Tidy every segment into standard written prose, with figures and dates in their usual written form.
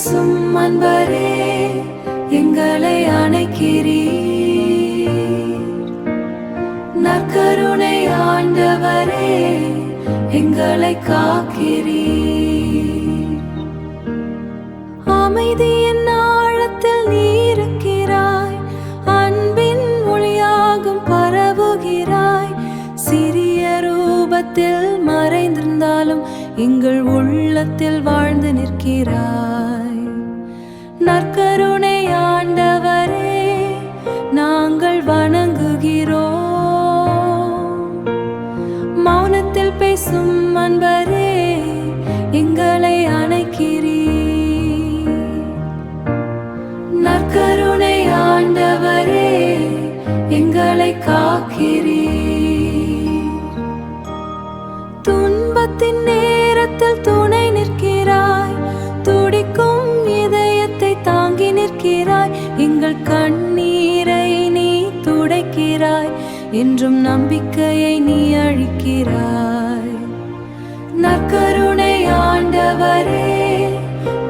பேசும் அன்பரே எங்களை அணைக்கிறீர். நற்கருணை ஆண்டவரே எங்களை காக்கிறீர். அமைதியின் ஆழத்தில் நீ இருக்கிறாய், அன்பின் ஒளியாகும் பரவுகிறாய். சிறிய ரூபத்தில் மறைந்திருந்தாலும் எங்கள் உள்ளத்தில் வாழ்ந்து நிற்கிறாய். நற்கருணை ஆண்டவரே நாங்கள் வணங்குகிறோம். மௌனத்தில் பேசும் அன்பரே எங்களை அணைக்கிறீர். நற்கருணை ஆண்டவரே எங்களை காக்கிறீர். துன்பத்தின் நேரத்தில் துணை நிற்கிறாய், துடிக்கும் இதயத்தை தாங்கி நிற்கிறாய். எங்கள் கண்ணீரை நீ துடைக்கிறாய், என்றும் நம்பிக்கையை நீ அழிக்கிறாய். நற்கருணை ஆண்டவரே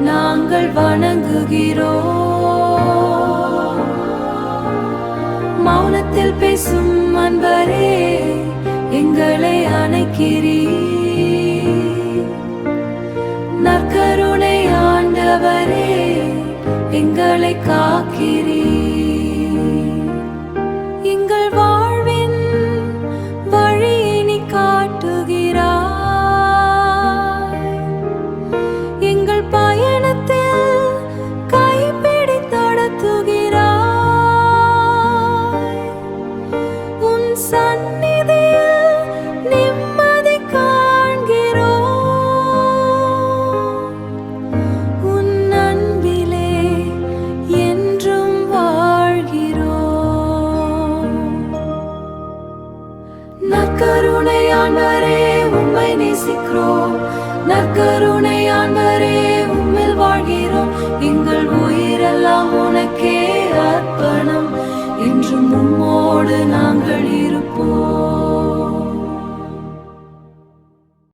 நாங்கள் வணங்குகிறோம். மௌனத்தில் பேசும் அன்பரே எங்களை அணைக்கிறீர். நற்கருணை ஆண்டவரே எங்களை காக்கிறீர். எங்கள் வாழ்வின் வழியை நீ காட்டுகிறாய். எங்கள் பயணத்தில் கைப்பிடித்து நடத்துகிறாய். உன் சந்நிதியில் நிம்மதி காண்கிறோம். உன் அன்பிலே என்றும் வாழ்கிறோம். நற்கருணை ஆண்டவரே உம்மை நேசிக்கிறோம். நற்கருணை ஆண்டவரே உம்மில் வாழ்கிறோம். எங்கள் உயிரெல்லாம் உனக்கே அர்ப்பணம், என்றும் உம்மோடு நாங்கள் இருப்போம்.